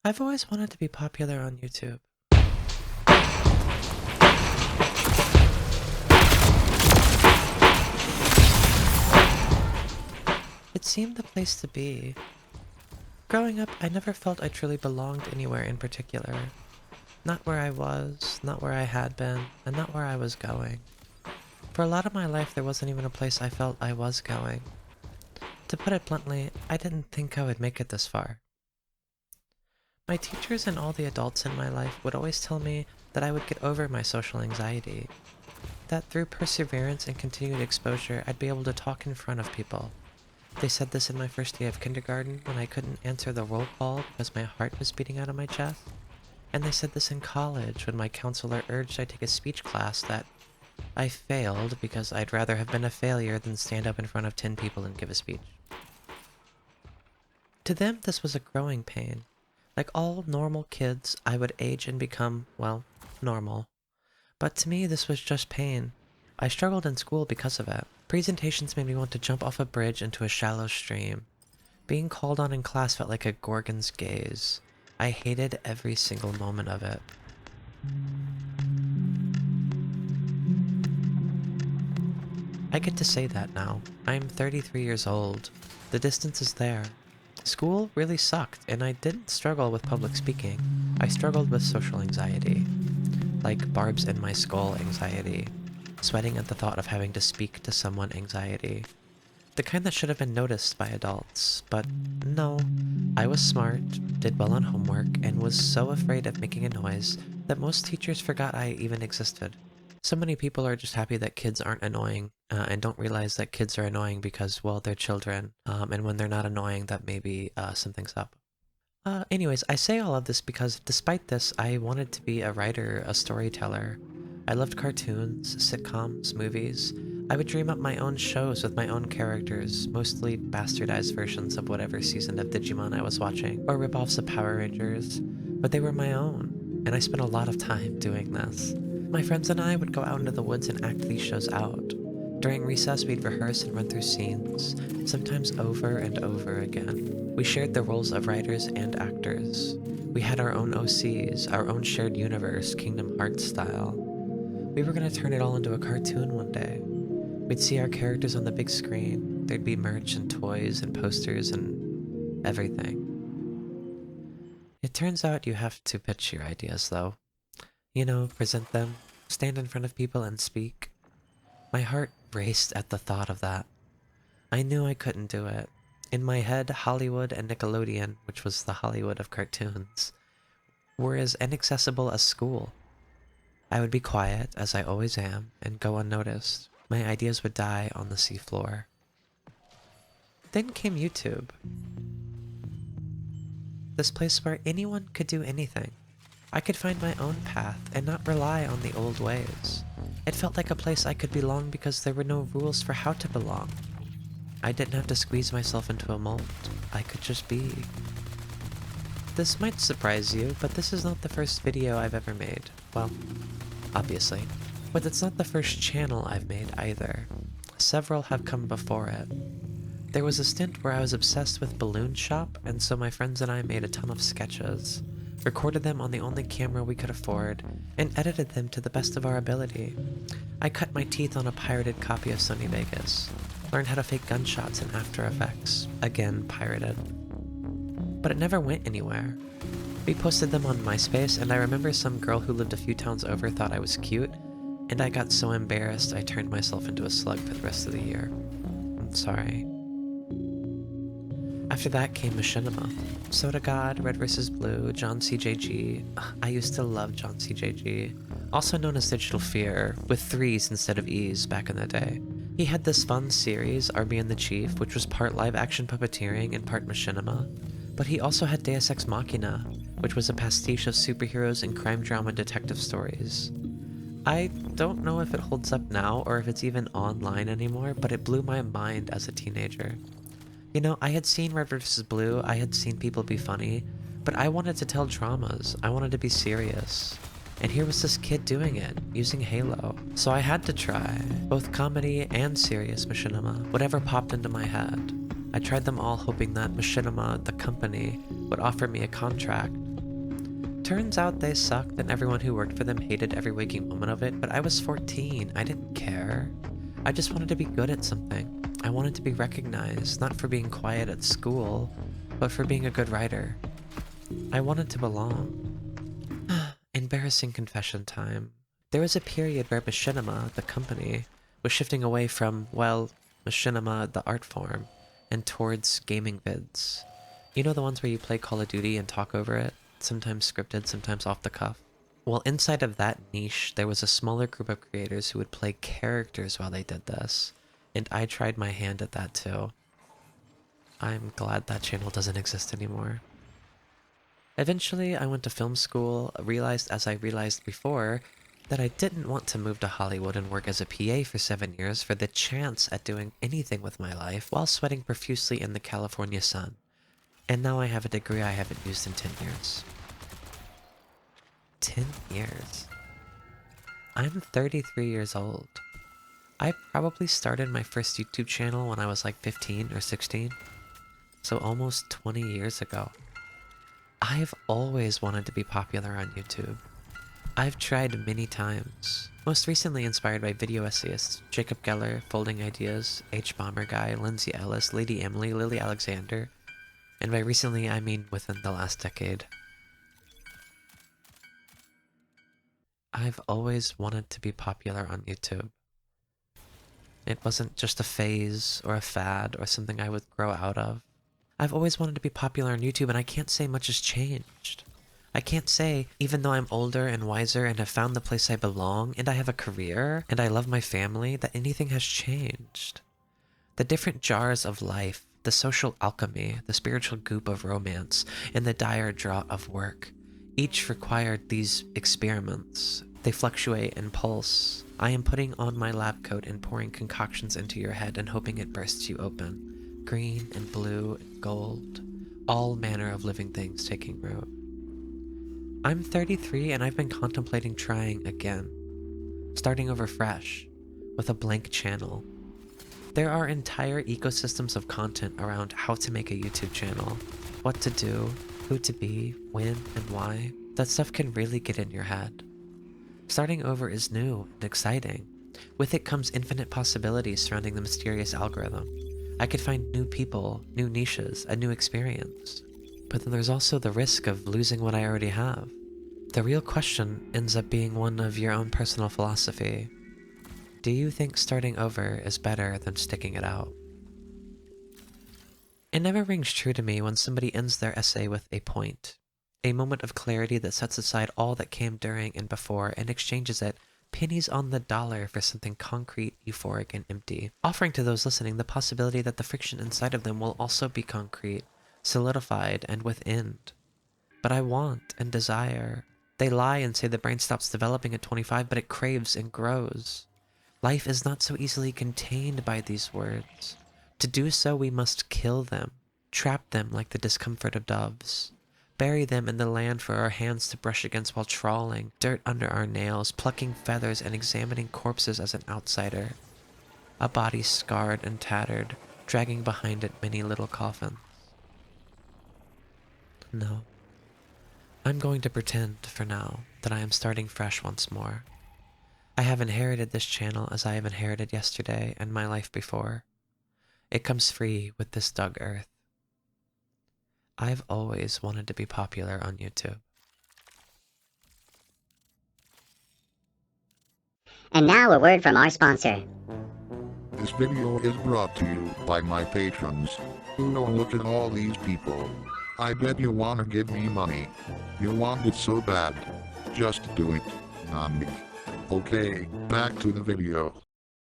I've always wanted to be popular on YouTube. It seemed the place to be. Growing up, I never felt I truly belonged anywhere in particular. Not where I was, not where I had been, and not where I was going. For a lot of my life, there wasn't even a place I felt I was going. To put it bluntly, I didn't think I would make it this far. My teachers and all the adults in my life would always tell me that I would get over my social anxiety, that through perseverance and continued exposure, I'd be able to talk in front of people. They said this in my first day of kindergarten when I couldn't answer the roll call because my heart was beating out of my chest. And they said this in college when my counselor urged I take a speech class that I failed because I'd rather have been a failure than stand up in front of 10 people and give a speech. To them, this was a growing pain. Like all normal kids, I would age and become, well, normal. But to me, this was just pain. I struggled in school because of it. Presentations made me want to jump off a bridge into a shallow stream. Being called on in class felt like a Gorgon's gaze. I hated every single moment of it. I get to say that now. I'm 33 years old. The distance is there. School really sucked, and I didn't struggle with public speaking. I struggled with social anxiety. Like barbs in my skull anxiety. Sweating at the thought of having to speak to someone anxiety. The kind that should have been noticed by adults. But no, I was smart, did well on homework, and was so afraid of making a noise that most teachers forgot I even existed. So many people are just happy that kids aren't annoying, and don't realize that kids are annoying because, well, they're children, and when they're not annoying, that maybe something's up. Anyways, I say all of this because despite this, I wanted to be a writer, a storyteller. I loved cartoons, sitcoms, movies. I would dream up my own shows with my own characters, mostly bastardized versions of whatever season of Digimon I was watching, or ripoffs of Power Rangers, but they were my own, and I spent a lot of time doing this. My friends and I would go out into the woods and act these shows out. During recess, we'd rehearse and run through scenes, sometimes over and over again. We shared the roles of writers and actors. We had our own OCs, our own shared universe, Kingdom Hearts style. We were going to turn it all into a cartoon one day. We'd see our characters on the big screen. There'd be merch and toys and posters and everything. It turns out you have to pitch your ideas, though. You know, present them, stand in front of people and speak. My heart raced at the thought of that. I knew I couldn't do it. In my head, Hollywood and Nickelodeon, which was the Hollywood of cartoons, were as inaccessible as school. I would be quiet, as I always am, and go unnoticed. My ideas would die on the seafloor. Then came YouTube. This place where anyone could do anything. I could find my own path and not rely on the old ways. It felt like a place I could belong because there were no rules for how to belong. I didn't have to squeeze myself into a mold. I could just be. This might surprise you, but this is not the first video I've ever made. Well, obviously. But it's not the first channel I've made either. Several have come before it. There was a stint where I was obsessed with Balloon Shop, and so my friends and I made a ton of sketches, recorded them on the only camera we could afford, and edited them to the best of our ability. I cut my teeth on a pirated copy of Sony Vegas, learned how to fake gunshots in After Effects, again pirated. But it never went anywhere. We posted them on MySpace, and I remember some girl who lived a few towns over thought I was cute, and I got so embarrassed I turned myself into a slug for the rest of the year. I'm sorry. After that came Machinima. Soda God, Red vs. Blue, John CJG. I used to love John CJG. Also known as Digital Fear, with 3s instead of E's back in the day. He had this fun series, Army and the Chief, which was part live-action puppeteering and part machinima. But he also had Deus Ex Machina, which was a pastiche of superheroes and crime drama detective stories. I don't know if it holds up now or if it's even online anymore, but it blew my mind as a teenager. You know, I had seen Red vs. Blue, I had seen people be funny, but I wanted to tell dramas, I wanted to be serious. And here was this kid doing it, using Halo. So I had to try, both comedy and serious machinima, whatever popped into my head. I tried them all hoping that Machinima, the company, would offer me a contract, Turns out they sucked and everyone who worked for them hated every waking moment of it, but I was 14. I didn't care. I just wanted to be good at something. I wanted to be recognized, not for being quiet at school, but for being a good writer. I wanted to belong. Embarrassing confession time. There was a period where machinima, the company, was shifting away from, well, machinima, the art form, and towards gaming vids. You know, the ones where you play Call of Duty and talk over it, sometimes scripted, sometimes off the cuff? Well, inside of that niche, there was a smaller group of creators who would play characters while they did this, and I tried my hand at that too. I'm glad that channel doesn't exist anymore. Eventually, I went to film school, realized as I realized before, that I didn't want to move to Hollywood and work as a PA for 7 years for the chance at doing anything with my life while sweating profusely in the California sun. And now I have a degree I haven't used in 10 years. 10 years. I'm 33 years old. I probably started my first YouTube channel when I was like 15 or 16. So almost 20 years ago. I've always wanted to be popular on YouTube. I've tried many times. Most recently inspired by video essayists Jacob Geller, Folding Ideas, H Bomber Guy, Lindsay Ellis, Lady Emily, Lily Alexander. And by recently, I mean within the last decade. I've always wanted to be popular on YouTube. It wasn't just a phase or a fad or something I would grow out of. I've always wanted to be popular on YouTube, and I can't say much has changed. I can't say, even though I'm older and wiser and have found the place I belong, and I have a career, and I love my family, that anything has changed. The different jars of life, the social alchemy, the spiritual goop of romance, and the dire draught of work, each required these experiments. They fluctuate and pulse. I am putting on my lab coat and pouring concoctions into your head and hoping it bursts you open. Green and blue and gold, all manner of living things taking root. I'm 33 and I've been contemplating trying again, starting over fresh, with a blank channel. There are entire ecosystems of content around how to make a YouTube channel, what to do, who to be, when, and why. That stuff can really get in your head. Starting over is new and exciting. With it comes infinite possibilities surrounding the mysterious algorithm. I could find new people, new niches, a new experience. But then there's also the risk of losing what I already have. The real question ends up being one of your own personal philosophy. Do you think starting over is better than sticking it out? It never rings true to me when somebody ends their essay with a point, a moment of clarity that sets aside all that came during and before and exchanges it pennies on the dollar for something concrete, euphoric, and empty, offering to those listening the possibility that the friction inside of them will also be concrete, solidified, and with end. But I want and desire. They lie and say the brain stops developing at 25, but it craves and grows. Life is not so easily contained by these words. To do so, we must kill them, trap them like the discomfort of doves. Bury them in the land for our hands to brush against while trawling, dirt under our nails, plucking feathers and examining corpses as an outsider. A body scarred and tattered, dragging behind it many little coffins. No. I'm going to pretend, for now, that I am starting fresh once more. I have inherited this channel as I have inherited yesterday and my life before. It comes free with this dug earth. I've always wanted to be popular on YouTube. And now a word from our sponsor. This video is brought to you by my patrons. Oh, look at all these people. I bet you wanna give me money. You want it so bad. Just do it. Okay, back to the video.